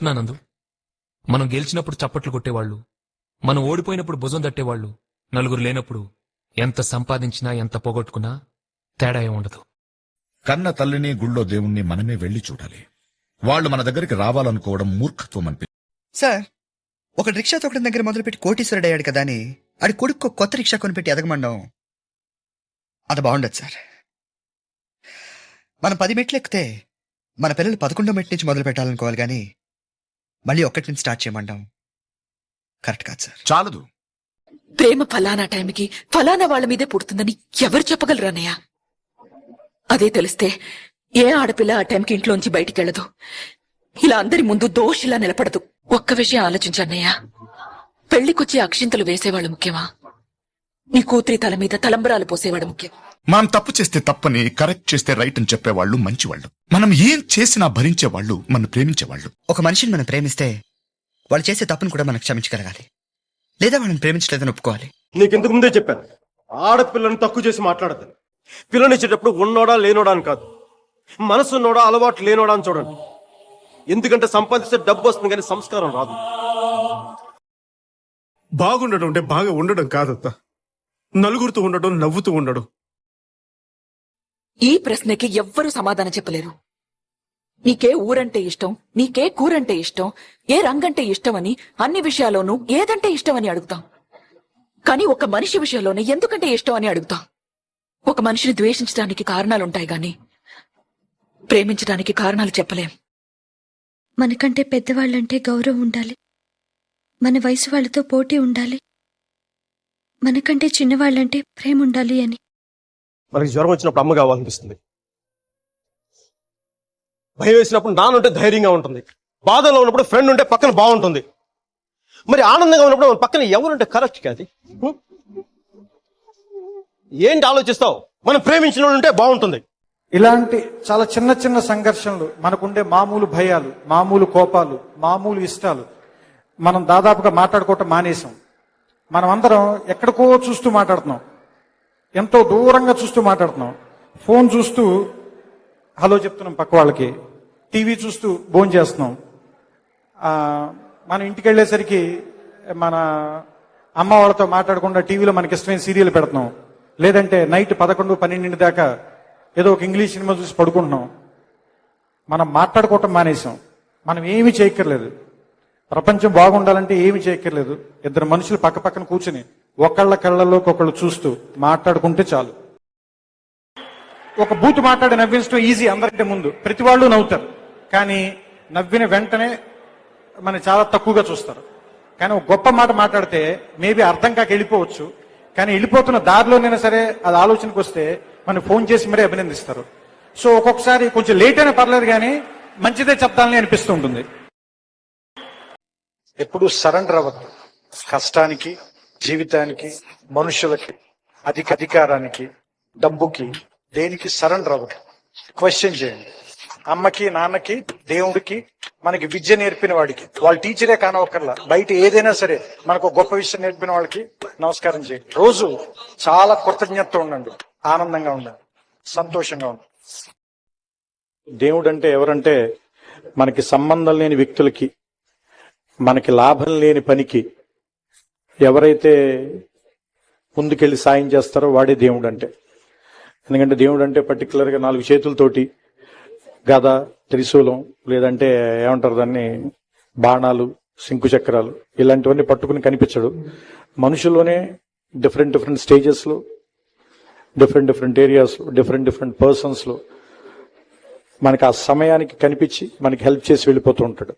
చెప్తున్నానందు, మనం గెలిచినప్పుడు చప్పట్లు కొట్టేవాళ్ళు, మనం ఓడిపోయినప్పుడు భుజం తట్టేవాళ్ళు, నలుగురు లేనప్పుడు ఎంత సంపాదించినా ఎంత పోగొట్టుకున్నా తేడా ఏం ఉండదు. కన్న తల్లిని గుళ్ళో దేవుణ్ణి మనమే వెళ్లి చూడాలి. వాళ్ళు మన దగ్గరికి రావాలనుకోవడం మూర్ఖత్వం అనిపి. సార్, ఒక రిక్షా తొక్కడం దగ్గర మొదలుపెట్టి కోటీశ్వరుడు అయ్యాడు కదా అని ఆడి కొడుకు కొత్త రిక్షా కొనిపెట్టి ఎదగమండం అది బాగుండదు సార్. మనం 10 మెట్లు ఎక్కితే మన పిల్లలు 11వ మెట్టు నుంచి మొదలు పెట్టాలనుకోవాలి కానీ మళ్ళీ ఒక్కటి నుంచి స్టార్ట్ చేయమంటాం కరెక్ట్ కాదు సార్. చాలదు. ప్రేమ ఫలానా టైంకి ఫలానా వాళ్ళ మీదే పుడుతుందని ఎవరు చెప్పగలరు అన్నయ్య? అదే తెలిస్తే ఏ ఆడపిల్ల ఆ టైంకి ఇంట్లోంచి బయటికెళ్లదు, ఇలా అందరి ముందు దోషిలా నిలబడదు. ఒక్క విషయం ఆలోచించన్నయ్య, పెళ్లికొచ్చి అక్షింతలు వేసేవాళ్ళు ముఖ్యమా, నీ కూతురి తల మీద తలంబరాలు పోసేవాడు ముఖ్యం? మనం తప్పు చేస్తే తప్పని, కరెక్ట్ చేస్తే రైట్ అని చెప్పేవాళ్ళు మంచివాళ్ళు. మనం ఏం చేసినా భరించేవాళ్ళు మన ప్రేమించేవాళ్ళు. ఒక మనిషిని మనం ప్రేమిస్తే వాళ్ళు చేసే తప్పును కూడా మనం క్షమించగలగాలి, లేదా వాళ్ళని ప్రేమించలేదని ఒప్పుకోవాలి. నీకింతకు ముందే చెప్పాను, ఆడపిల్లని తక్కువ చేసి మాట్లాడద్దు. పిల్లనిచ్చేటప్పుడు ఉన్నోడా లేనోడా అని కాదు, మనసున్నోడా అలవాటు లేనోడా అని చూడండి. ఎందుకంటే సంపాదిస్తే డబ్బు వస్తుంది కానీ సంస్కారం రాదు. బాగుండడం అంటే బాగా ఉండడం కాదత్తా, నలుగురితో ఉండడం, నవ్వుతూ ఉండడం. ఈ ప్రశ్నకి ఎవ్వరూ సమాధానం చెప్పలేరు. నీకే ఊరంటే ఇష్టం, నీకే కూరంటే ఇష్టం, ఏ రంగంటే ఇష్టం అని అన్ని విషయాల్లోనూ ఏదంటే ఇష్టం అని అడుగుతాం. కానీ ఒక మనిషి విషయంలోనే ఎందుకంటే ఇష్టం అని అడుగుతాం. ఒక మనిషిని ద్వేషించడానికి కారణాలుంటాయి గాని ప్రేమించడానికి కారణాలు చెప్పలేం. మనకంటే పెద్దవాళ్లంటే గౌరవం ఉండాలి, మన వయసు వాళ్లతో పోటీ ఉండాలి, మనకంటే చిన్నవాళ్లంటే ప్రేమ ఉండాలి అని. మనకి జ్వరం వచ్చినప్పుడు అమ్మ కావాలనిపిస్తుంది, భయం వేసినప్పుడు నాన్నుంటే ధైర్యంగా ఉంటుంది, బాధలో ఉన్నప్పుడు ఫ్రెండ్ ఉంటే పక్కన బాగుంటుంది. మరి ఆనందంగా ఉన్నప్పుడు మన పక్కన ఎవరుంటే కరెక్ట్ కాదు. ఏంటి ఆలోచిస్తావు? మనం ప్రేమించిన వాళ్ళు ఉంటే బాగుంటుంది. ఇలాంటి చాలా చిన్న చిన్న సంఘర్షణలు, మనకుండే మామూలు భయాలు, మామూలు కోపాలు, మామూలు ఇష్టాలు మనం దాదాపుగా మాట్లాడుకోవటం మానేసాం. మనం అందరం ఎక్కడికో చూస్తూ మాట్లాడుతున్నాం, ఎంతో దూరంగా చూస్తూ మాట్లాడుతున్నాం. ఫోన్ చూస్తూ హలో చెప్తున్నాం పక్క వాళ్ళకి, టీవీ చూస్తూ భోజనం చేస్తున్నాం. మనం ఇంటికి వెళ్ళేసరికి మన అమ్మ వాళ్ళతో మాట్లాడకుండా టీవీలో మనకి ఇష్టమైన సీరియల్ పెడుతున్నాం, లేదంటే నైట్ 11, 12 దాకా ఏదో ఒక ఇంగ్లీష్ సినిమా చూసి పడుకుంటున్నాం. మనం మాట్లాడుకోవటం మానేసాం. మనం ఏమీ చేయక్కర్లేదు, ప్రపంచం బాగుండాలంటే ఏమి చేయక్కర్లేదు. ఇద్దరు మనుషులు పక్క పక్కన కూర్చుని ఒకళ్ళ కళ్ళలోకి ఒకళ్ళు చూస్తూ మాట్లాడుకుంటే చాలు. ఒక బూతు మాట్లాడి నవ్వించడం ఈజీ, అందరికంటే ముందు ప్రతి వాళ్ళు నవ్వుతారు. కానీ నవ్విన వెంటనే మనం చాలా తక్కువగా చూస్తారు. కానీ ఒక గొప్ప మాట మాట్లాడితే మేబీ అర్థం కాక వెళ్ళిపోవచ్చు, కానీ వెళ్ళిపోతున్న దారిలోనైనా సరే అది ఆలోచనకు వస్తే మనం ఫోన్ చేసి మరీ అభినందిస్తారు. సో ఒక్కొక్కసారి కొంచెం లేట్ అయినా పర్లేదు కానీ మంచిదే చెప్తానని అనిపిస్తూ ఉంటుంది. ఎప్పుడు సరెండర్ అవ్వద్దు. కష్టానికి, జీవితానికి, మనుషులకి, అధికారానికి, డబ్బుకి, దేనికి సరెండర్ అవ్వదు. క్వశ్చన్ చేయండి. అమ్మకి, నాన్నకి, దేవుడికి, మనకి విద్య నేర్పిన వాడికి, వాళ్ళ టీచరే కానవక్కర్లా, బయట ఏదైనా సరే మనకు గొప్ప విషయం నేర్పిన వాళ్ళకి నమస్కారం చేయండి. రోజు చాలా కృతజ్ఞతతో ఉండండి, ఆనందంగా ఉండండి, సంతోషంగా ఉండండి. దేవుడు అంటే ఎవరంటే మనకి సంబంధం లేని వ్యక్తులకి, మనకి లాభం లేని పనికి ఎవరైతే ముందుకెళ్ళి సాయం చేస్తారో వాడే దేవుడు అంటే. ఎందుకంటే దేవుడు అంటే పర్టికులర్గా 4 చేతులతోటి గద, త్రిశూలం, లేదంటే ఏమంటారు దాన్ని, బాణాలు, శంకు చక్రాలు ఇలాంటివన్నీ పట్టుకుని కనిపించడు. మనుషుల్లోనే డిఫరెంట్ స్టేజెస్లో, డిఫరెంట్ ఏరియాస్లో, డిఫరెంట్ పర్సన్స్లో మనకి ఆ సమయానికి కనిపించి మనకి హెల్ప్ చేసి వెళ్ళిపోతూ ఉంటాడు.